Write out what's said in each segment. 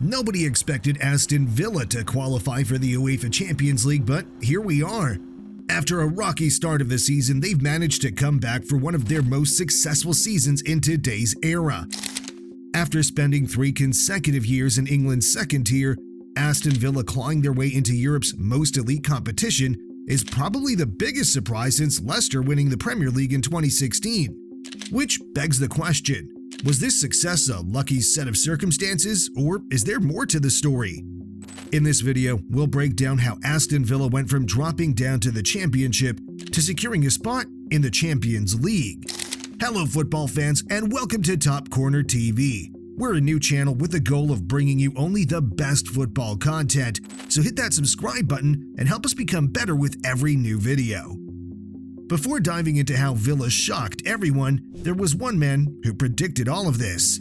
Nobody expected Aston Villa to qualify for the UEFA Champions League, but here we are. After a rocky start of the season, they've managed to come back for one of their most successful seasons in today's era. After spending 3 consecutive years in England's second tier, Aston Villa clawing their way into Europe's most elite competition is probably the biggest surprise since Leicester winning the Premier League in 2016. Which begs the question, was this success a lucky set of circumstances, or is there more to the story? In this video, we'll break down how Aston Villa went from dropping down to the Championship to securing a spot in the Champions League. Hello football fans, and welcome to Top Corner TV. We're a new channel with the goal of bringing you only the best football content, so hit that subscribe button and help us become better with every new video. Before diving into how Villa shocked everyone, there was one man who predicted all of this.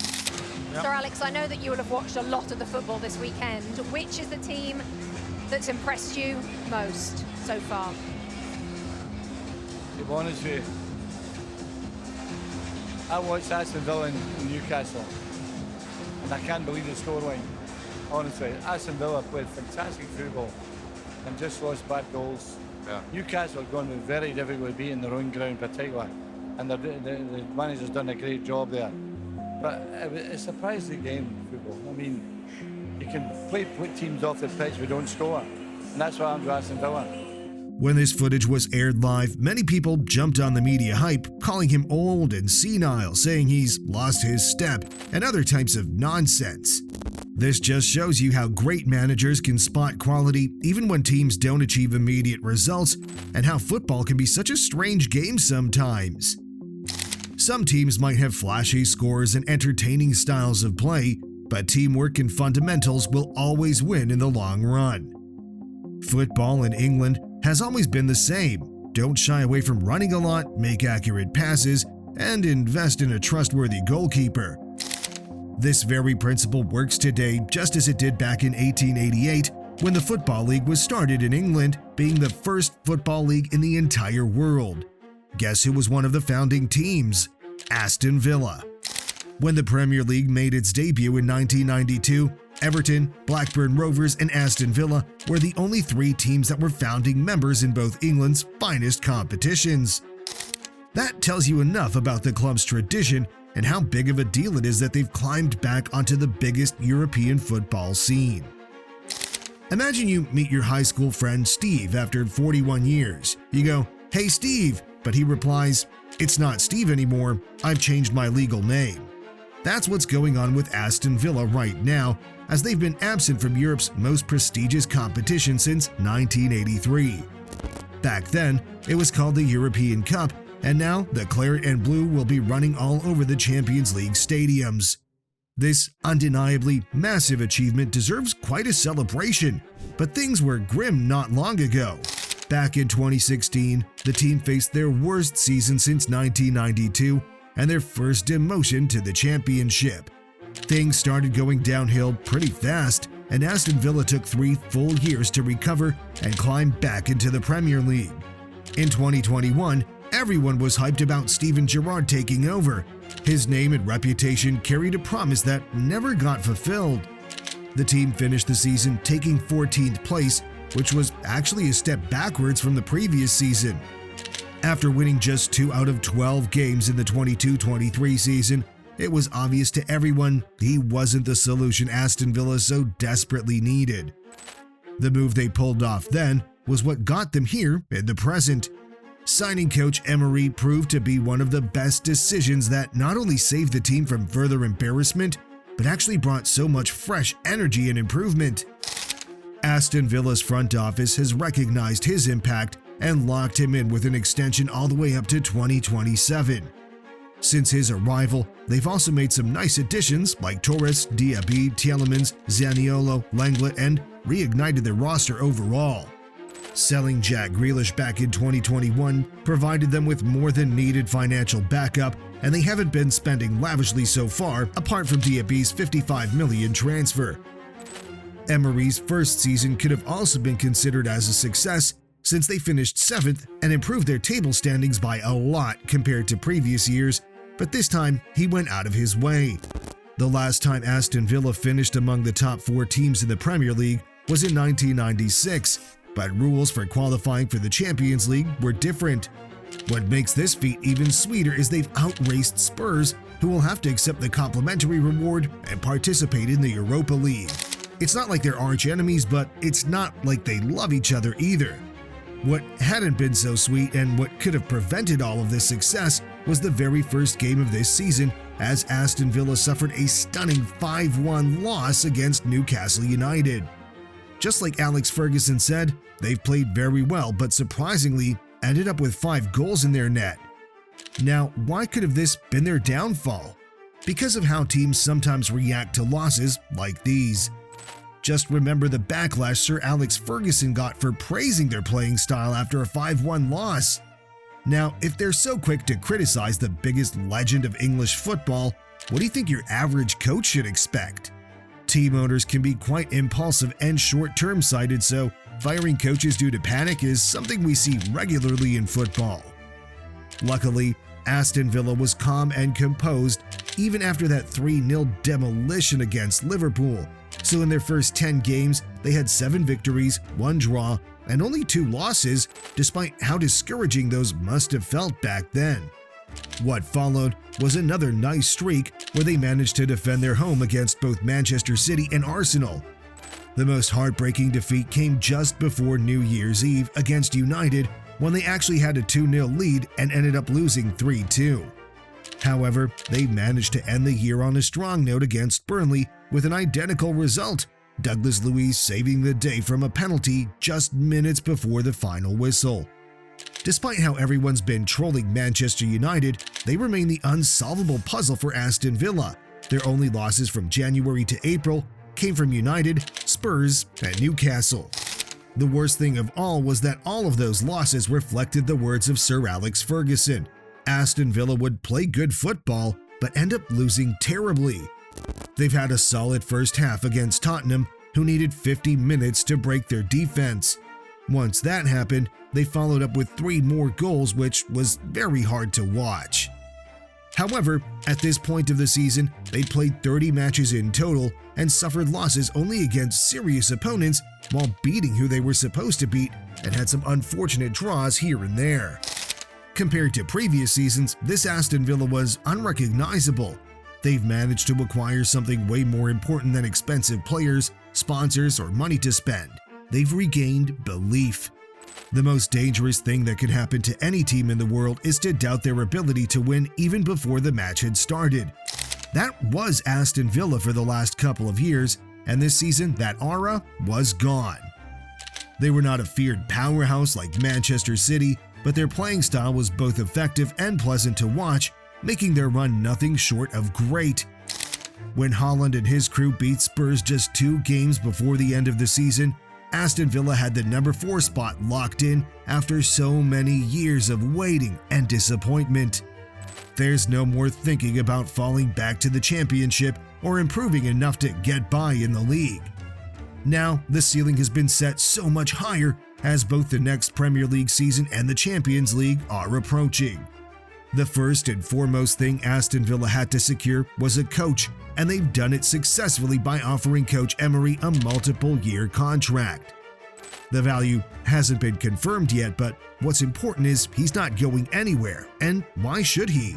Sir Alex, I know that you will have watched a lot of the football this weekend. Which is the team that's impressed you most so far? To be honest with you, I watched Aston Villa and Newcastle, and I can't believe the scoreline. Honestly, Aston Villa played fantastic football and just lost bad goals. Yeah. Newcastle are going to be very difficult to beat in their own ground particularly, and the manager's done a great job there. But it's a surprising game, football. I mean, you can play teams off the pitch we don't score, and that's what happened to Aston Villa. When this footage was aired live, many people jumped on the media hype, calling him old and senile, saying he's lost his step, and other types of nonsense. This just shows you how great managers can spot quality even when teams don't achieve immediate results, and how football can be such a strange game sometimes. Some teams might have flashy scores and entertaining styles of play, but teamwork and fundamentals will always win in the long run. Football in England has always been the same. Don't shy away from running a lot, make accurate passes, and invest in a trustworthy goalkeeper. This very principle works today just as it did back in 1888 when the Football League was started in England, being the first football league in the entire world. Guess who was one of the founding teams? Aston Villa. When the Premier League made its debut in 1992, Everton, Blackburn Rovers, and Aston Villa were the only 3 teams that were founding members in both England's finest competitions. That tells you enough about the club's tradition and how big of a deal it is that they've climbed back onto the biggest European football scene. Imagine you meet your high school friend Steve after 41 years. You go, "Hey Steve," but he replies, "It's not Steve anymore, I've changed my legal name." That's what's going on with Aston Villa right now, as they've been absent from Europe's most prestigious competition since 1983. Back then, it was called the European Cup, and now the Claret and Blue will be running all over the Champions League stadiums. This undeniably massive achievement deserves quite a celebration, but things were grim not long ago. Back in 2016, the team faced their worst season since 1992 and their first demotion to the Championship. Things started going downhill pretty fast, and Aston Villa took 3 full years to recover and climb back into the Premier League. In 2021, everyone was hyped about Steven Gerrard taking over. His name and reputation carried a promise that never got fulfilled. The team finished the season taking 14th place, which was actually a step backwards from the previous season. After winning just 2 out of 12 games in the 22-23 season, it was obvious to everyone he wasn't the solution Aston Villa so desperately needed. The move they pulled off then was what got them here in the present. Signing coach Emery proved to be one of the best decisions that not only saved the team from further embarrassment, but actually brought so much fresh energy and improvement. Aston Villa's front office has recognized his impact and locked him in with an extension all the way up to 2027. Since his arrival, they've also made some nice additions like Torres, Diaby, Tielemans, Zaniolo, Lenglet, and reignited their roster overall. Selling Jack Grealish back in 2021 provided them with more than needed financial backup, and they haven't been spending lavishly so far apart from Diaby's $55 million transfer. Emery's first season could have also been considered as a success since they finished 7th and improved their table standings by a lot compared to previous years, but this time he went out of his way. The last time Aston Villa finished among the top 4 teams in the Premier League was in 1996, but rules for qualifying for the Champions League were different. What makes this feat even sweeter is they've outraced Spurs, who will have to accept the complimentary reward and participate in the Europa League. It's not like they're arch enemies, but it's not like they love each other either. What hadn't been so sweet and what could have prevented all of this success was the very first game of this season, as Aston Villa suffered a stunning 5-1 loss against Newcastle United. Just like Alex Ferguson said, they've played very well, but surprisingly ended up with 5 goals in their net. Now, why could have this been their downfall? Because of how teams sometimes react to losses like these. Just remember the backlash Sir Alex Ferguson got for praising their playing style after a 5-1 loss. Now, if they're so quick to criticize the biggest legend of English football, what do you think your average coach should expect? Team owners can be quite impulsive and short-term sighted, so firing coaches due to panic is something we see regularly in football. Luckily, Aston Villa was calm and composed even after that 3-0 demolition against Liverpool. So in their first 10 games, they had 7 victories, 1 draw, and only 2 losses, despite how discouraging those must have felt back then. What followed was another nice streak where they managed to defend their home against both Manchester City and Arsenal. The most heartbreaking defeat came just before New Year's Eve against United, when they actually had a 2-0 lead and ended up losing 3-2. However, they managed to end the year on a strong note against Burnley with an identical result, Douglas Luiz saving the day from a penalty just minutes before the final whistle. Despite how everyone's been trolling Manchester United, they remain the unsolvable puzzle for Aston Villa. Their only losses from January to April came from United, Spurs, and Newcastle. The worst thing of all was that all of those losses reflected the words of Sir Alex Ferguson. Aston Villa would play good football, but end up losing terribly. They've had a solid first half against Tottenham, who needed 50 minutes to break their defense. Once that happened, they followed up with 3 more goals, which was very hard to watch. However, at this point of the season, they played 30 matches in total and suffered losses only against serious opponents while beating who they were supposed to beat, and had some unfortunate draws here and there. Compared to previous seasons, this Aston Villa was unrecognizable. They've managed to acquire something way more important than expensive players, sponsors, or money to spend. They've regained belief. The most dangerous thing that could happen to any team in the world is to doubt their ability to win even before the match had started. That was Aston Villa for the last couple of years, and this season that aura was gone. They were not a feared powerhouse like Manchester City, but their playing style was both effective and pleasant to watch, making their run nothing short of great. When Haaland and his crew beat Spurs just 2 games before the end of the season, Aston Villa had the number 4 spot locked in after so many years of waiting and disappointment. There's no more thinking about falling back to the championship or improving enough to get by in the league. Now, the ceiling has been set so much higher as both the next Premier League season and the Champions League are approaching. The first and foremost thing Aston Villa had to secure was a coach, and they've done it successfully by offering Coach Emery a multiple-year contract. The value hasn't been confirmed yet, but what's important is he's not going anywhere, and why should he?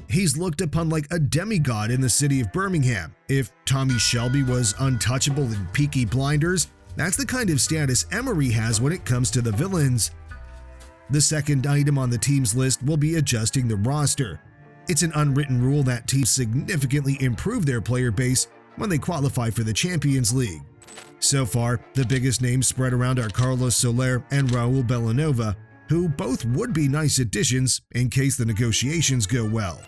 He's looked upon like a demigod in the city of Birmingham. If Tommy Shelby was untouchable in Peaky Blinders, that's the kind of status Emery has when it comes to the villains. The second item on the team's list will be adjusting the roster. It's an unwritten rule that teams significantly improve their player base when they qualify for the Champions League. So far, the biggest names spread around are Carlos Soler and Raul Bellanova, who both would be nice additions in case the negotiations go well.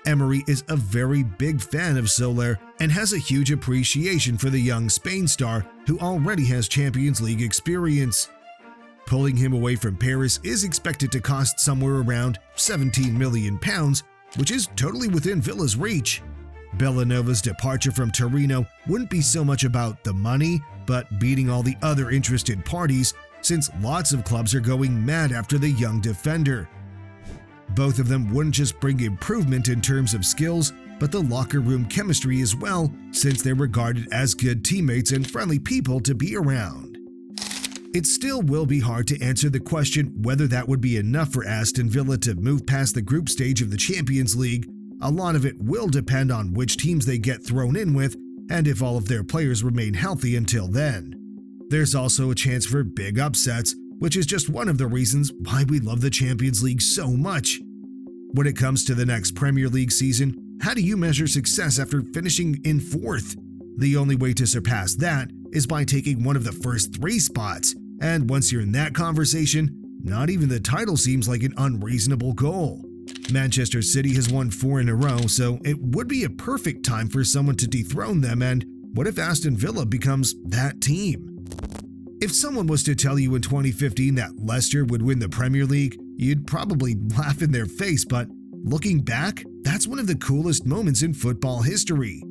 Emery is a very big fan of Soler and has a huge appreciation for the young Spain star who already has Champions League experience. Pulling him away from Paris is expected to cost somewhere around £17 million, which is totally within Villa's reach. Bellanova's departure from Torino wouldn't be so much about the money, but beating all the other interested parties, since lots of clubs are going mad after the young defender. Both of them wouldn't just bring improvement in terms of skills, but the locker room chemistry as well, since they're regarded as good teammates and friendly people to be around. It still will be hard to answer the question whether that would be enough for Aston Villa to move past the group stage of the Champions League. A lot of it will depend on which teams they get thrown in with and if all of their players remain healthy until then. There's also a chance for big upsets, which is just one of the reasons why we love the Champions League so much. When it comes to the next Premier League season, how do you measure success after finishing in 4th? The only way to surpass that is by taking one of the first 3 spots, and once you're in that conversation, not even the title seems like an unreasonable goal. Manchester City has won 4 in a row, so it would be a perfect time for someone to dethrone them, and what if Aston Villa becomes that team? If someone was to tell you in 2015 that Leicester would win the Premier League, you'd probably laugh in their face, but looking back, that's one of the coolest moments in football history.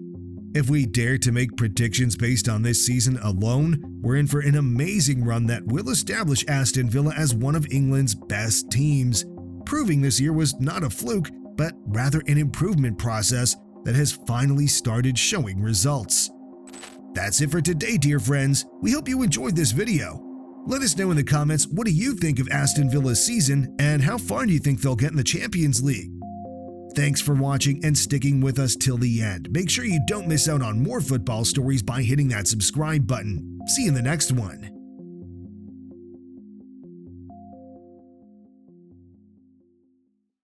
If we dare to make predictions based on this season alone, we're in for an amazing run that will establish Aston Villa as one of England's best teams, proving this year was not a fluke, but rather an improvement process that has finally started showing results. That's it for today, dear friends. We hope you enjoyed this video. Let us know in the comments, what do you think of Aston Villa's season and how far do you think they'll get in the Champions League? Thanks for watching and sticking with us till the end. Make sure you don't miss out on more football stories by hitting that subscribe button. See you in the next one.